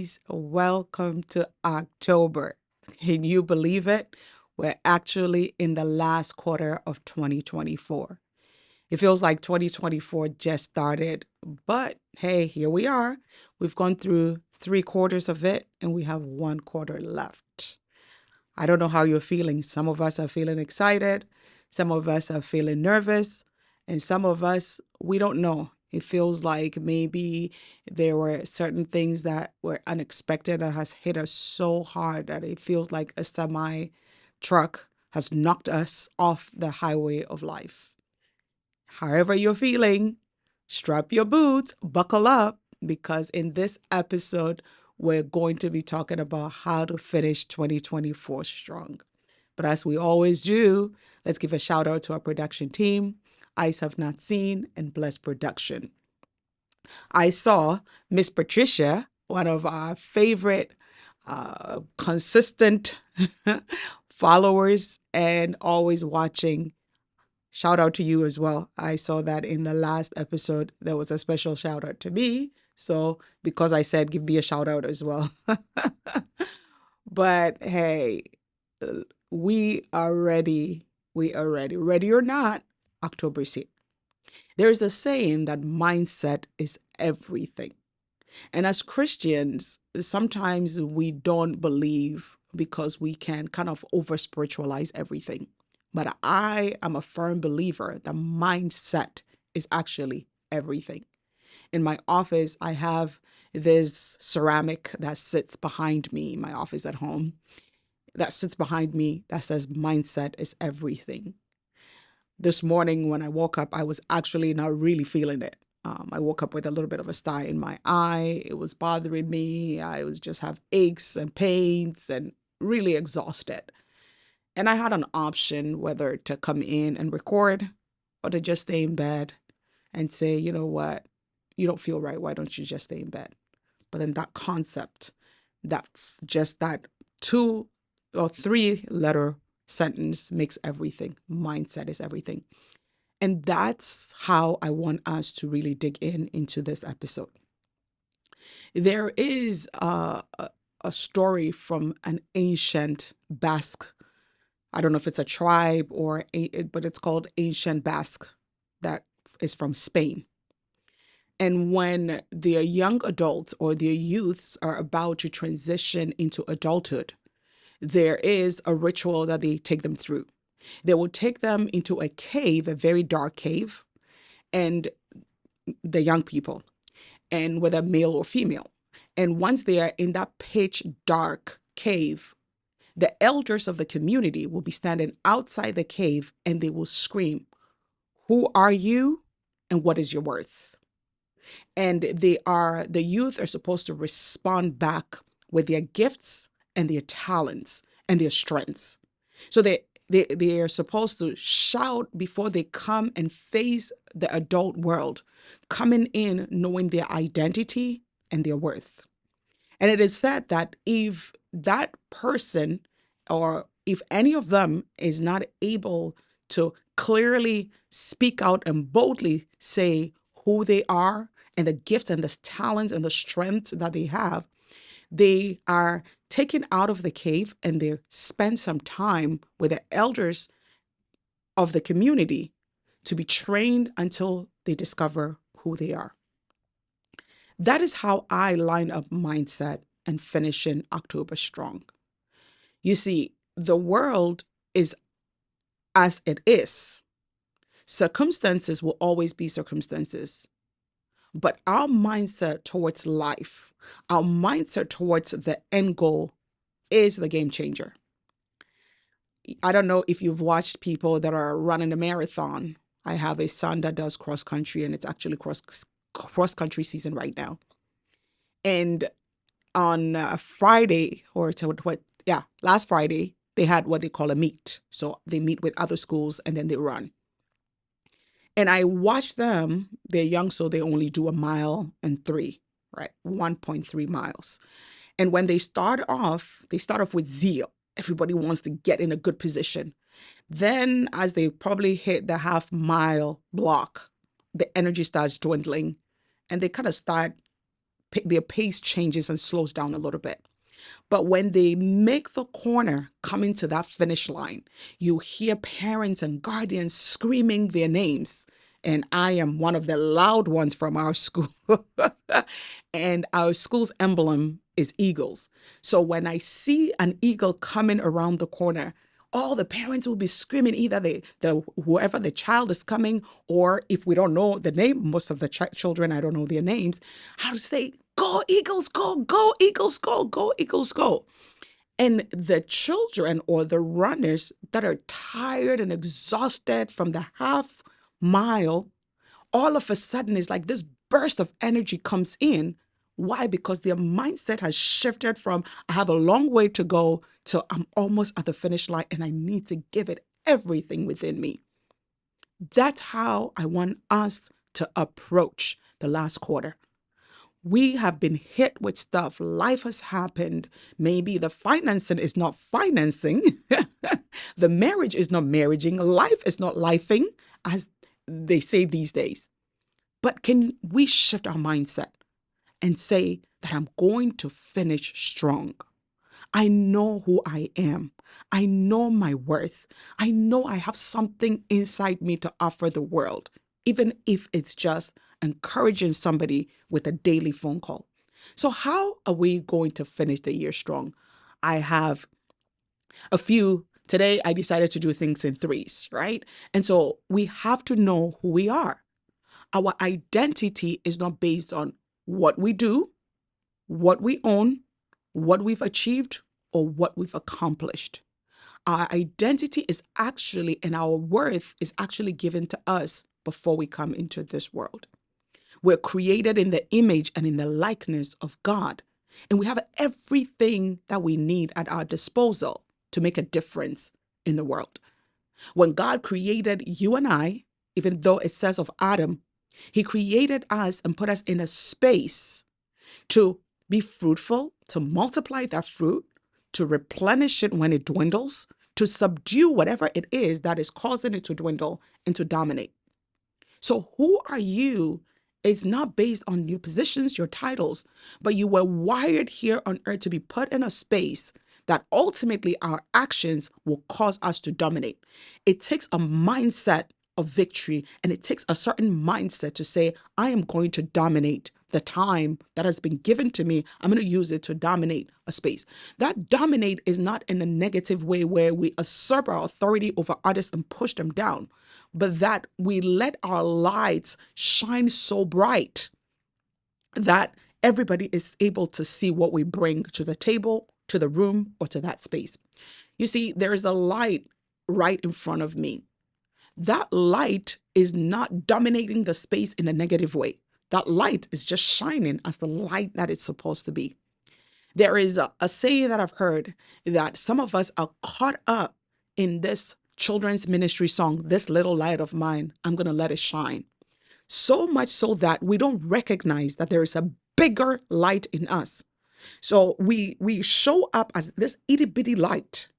guys. Welcome to October. Can you believe it? We're actually in the last quarter of 2024. It feels like 2024 just started, but hey, here we are. We've gone through 3 quarters of it and we have 1 quarter left. I don't know how you're feeling. Some of us are feeling excited, some of us are feeling nervous, and some of us, we don't know. It feels like maybe there were certain things that were unexpected that has hit us so hard that it feels like a semi truck has knocked us off the highway of life. However you're feeling, strap your boots, buckle up, because in this episode, we're going to be talking about how to finish 2024 strong. But as we always do, let's give a shout out to our production team, Eyes Have Not Seen and Blessed Production. I saw Miss Patricia, one of our favorite consistent followers and always watching. Shout out to you as well. I saw that in the last episode, there was a special shout out to me. So, because I said give me a shout out as well. But hey, we are ready. We are ready. Ready or not, October's here. There's a saying that mindset is everything. And as Christians, sometimes we don't believe because we can kind of over spiritualize everything. But I am a firm believer that mindset is actually everything. In my office, I have this ceramic that sits behind me, my office at home, that sits behind me that says mindset is everything. This morning when I woke up, I was actually not really feeling it. I woke up with a little bit of a sty in my eye. It was bothering me. I was just have aches and pains and really exhausted. And I had an option whether to come in and record or to just stay in bed and say, you know what, you don't feel right. Why don't you just stay in bed? But then that concept, that 2 or 3 letter sentence makes everything. Mindset is everything. And that's how I want us to really dig into this episode. There is a story from an ancient Basque. I don't know if it's a tribe but it's called ancient Basque that is from Spain. And when their young adults or their youths are about to transition into adulthood, there is a ritual that they take them through. They will take them into a cave, a very dark cave, and the young people, and whether male or female. And once they are in that pitch dark cave, the elders of the community will be standing outside the cave and they will scream, "Who are you and what is your worth?" And the youth are supposed to respond back with their gifts and their talents and their strengths. So they are supposed to shout before they come and face the adult world, coming in knowing their identity and their worth. And it is said that if that person or if any of them is not able to clearly speak out and boldly say who they are and the gifts and the talents and the strengths that they have, they are taken out of the cave and they spend some time with the elders of the community to be trained until they discover who they are. That is how I line up mindset and finishing October strong. You see, the world is as it is. Circumstances will always be circumstances. But our mindset towards life, our mindset towards the end goal is the game changer. I don't know if you've watched people that are running a marathon. I have a son that does cross country and it's actually cross country season right now. And on Friday last Friday, they had what they call a meet. So they meet with other schools and then they run. And I watch them, they're young, so they only do 1.3 miles, right? 1.3 miles. And when they start off with zeal. Everybody wants to get in a good position. Then as they probably hit the half-mile block, the energy starts dwindling and they kind of start their pace changes and slows down a little bit. But when they make the corner coming to that finish line, you hear parents and guardians screaming their names. And I am one of the loud ones from our school. And our school's emblem is eagles. So when I see an eagle coming around the corner, all the parents will be screaming, either the whoever the child is coming, or if we don't know the name, most of the children, I don't know their names, how to say, go Eagles, go Eagles, go Eagles, go. And the children or the runners that are tired and exhausted from the half mile, all of a sudden it's like this burst of energy comes in. Why? Because their mindset has shifted from I have a long way to go to I'm almost at the finish line and I need to give it everything within me. That's how I want us to approach the last quarter. We have been hit with stuff. Life has happened. Maybe the financing is not financing. The marriage is not marrying. Life is not lifing, as they say these days. But can we shift our mindset and say that I'm going to finish strong? I know who I am. I know my worth. I know I have something inside me to offer the world, even if it's just encouraging somebody with a daily phone call. So how are we going to finish the year strong? I have a few. Today, I decided to do things in threes, right? And so we have to know who we are. Our identity is not based on what we do, what we own, what we've achieved, or what we've accomplished. Our identity is actually, and our worth is actually given to us before we come into this world. We're created in the image and in the likeness of God, and we have everything that we need at our disposal to make a difference in the world. When God created you and I, even though it says of Adam, he created us and put us in a space to be fruitful, to multiply that fruit, to replenish it when it dwindles, to subdue whatever it is that is causing it to dwindle and to dominate. So who are you is not based on your positions, your titles, but you were wired here on earth to be put in a space that ultimately our actions will cause us to dominate. It takes a mindset of victory, and it takes a certain mindset to say, I am going to dominate the time that has been given to me. I'm going to use it to dominate a space. That dominate is not in a negative way where we usurp our authority over others and push them down, but that we let our lights shine so bright that everybody is able to see what we bring to the table, to the room, or to that space. You see, there is a light right in front of me. That light is not dominating the space in a negative way. That light is just shining as the light that it's supposed to be. There is a saying that I've heard that some of us are caught up in this children's ministry song, This Little Light of Mine, I'm going to let it shine. So much so that we don't recognize that there is a bigger light in us. So we show up as this itty bitty light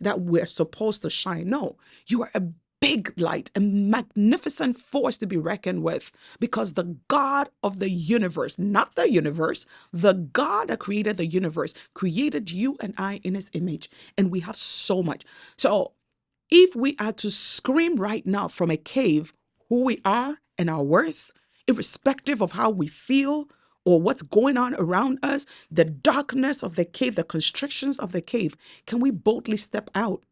that we're supposed to shine. No, you are a big light, a magnificent force to be reckoned with, because the God of the universe, not the universe, the God that created the universe, created you and I in his image. And we have so much. So if we are to scream right now from a cave who we are and our worth, irrespective of how we feel or what's going on around us, the darkness of the cave, the constrictions of the cave, can we boldly step out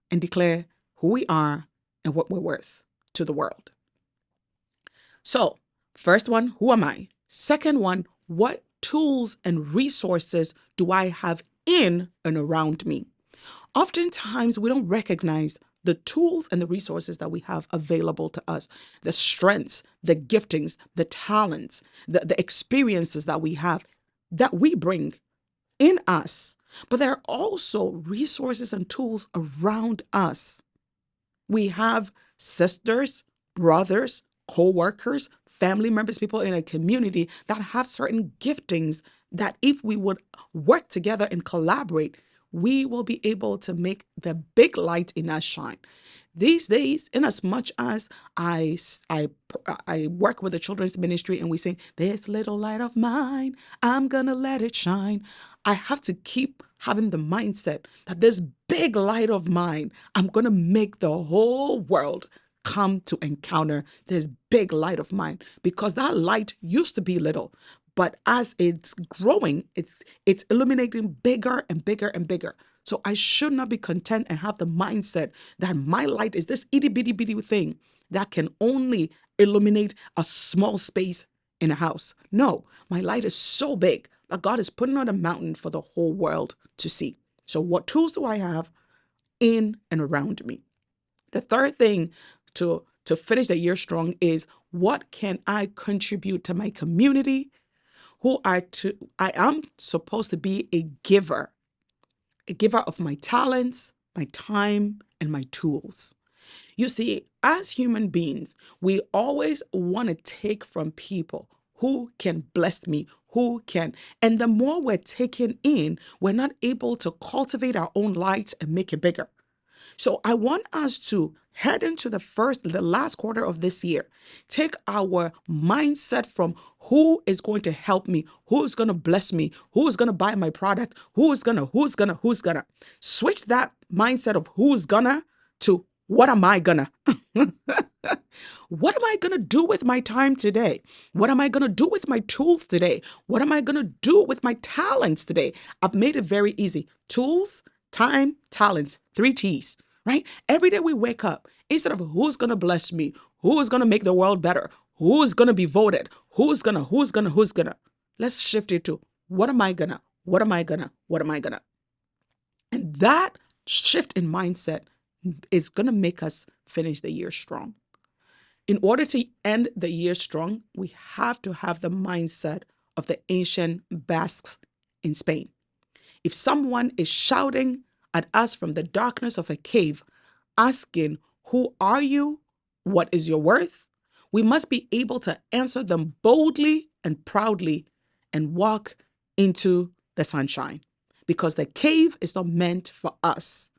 and declare who we are and what we're worth to the world? So, first one, who am I? Second one, what tools and resources do I have in and around me? Oftentimes, we don't recognize the tools and the resources that we have available to us, the strengths, the giftings, the talents, the experiences that we have, that we bring in us. But there are also resources and tools around us. We have sisters, brothers, co-workers, family members, people in a community that have certain giftings that if we would work together and collaborate, we will be able to make the big light in us shine. These days, in as much as I work with the children's ministry and we sing, "This little light of mine, I'm gonna let it shine," I have to keep having the mindset that this big light of mine, I'm gonna make the whole world come to encounter this big light of mine, because that light used to be little, but as it's growing, it's illuminating bigger and bigger and bigger. So I should not be content and have the mindset that my light is this itty bitty bitty thing that can only illuminate a small space in a house. No, my light is so big that God is putting on a mountain for the whole world to see. So what tools do I have in and around me? The third thing to finish the year strong is, what can I contribute to my community? I am supposed to be a giver of my talents, my time, and my tools. You see, as human beings, we always want to take from people who can bless me, who can. And the more we're taking in, we're not able to cultivate our own light and make it bigger. So I want us to head into the last quarter of this year, take our mindset from who is going to help me, who's going to bless me, who's going to buy my product, who's gonna. Switch that mindset of who's gonna to what am I gonna? What am I gonna do with my time today? What am I gonna do with my tools today? What am I gonna do with my talents today? I've made it very easy. Tools, time, talents, 3 T's, right? Every day we wake up, instead of who's going to bless me, who's going to make the world better, who's going to be voted, who's going to, let's shift it to what am I going to, what am I going to, what am I going to? And that shift in mindset is going to make us finish the year strong. In order to end the year strong, we have to have the mindset of the ancient Basques in Spain. If someone is shouting at us from the darkness of a cave, asking, "Who are you? What is your worth?" we must be able to answer them boldly and proudly and walk into the sunshine, because the cave is not meant for us.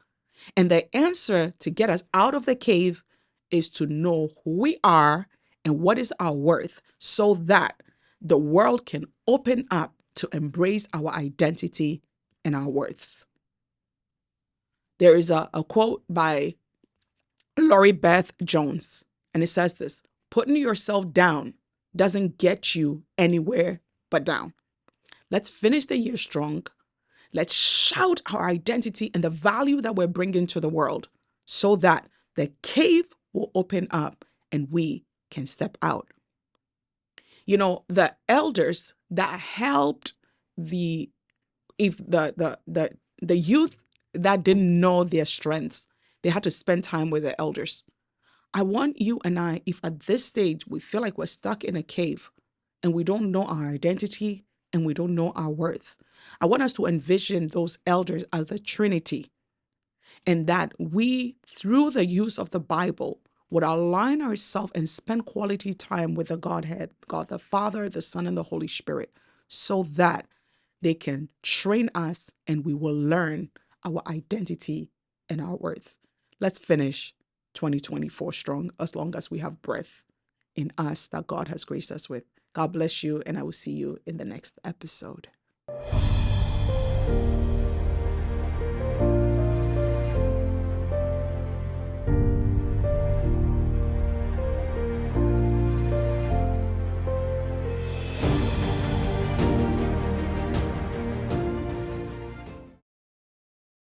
And the answer to get us out of the cave is to know who we are and what is our worth, so that the world can open up to embrace our identity and our worth. There is a quote by Lori Beth Jones, and it says this: "Putting yourself down doesn't get you anywhere but down." Let's finish the year strong. Let's shout our identity and the value that we're bringing to the world, so that the cave will open up and we can step out. You know, the elders that helped the if the youth that didn't know their strengths, they had to spend time with the elders. I want you and I, if at this stage we feel like we're stuck in a cave and we don't know our identity and we don't know our worth, I want us to envision those elders as the Trinity, and that we, through the use of the Bible, would align ourselves and spend quality time with the Godhead, God the Father, the Son, and the Holy Spirit, so that they can train us and we will learn our identity and our worth. Let's finish 2024 strong, as long as we have breath in us that God has graced us with. God bless you, and I will see you in the next episode.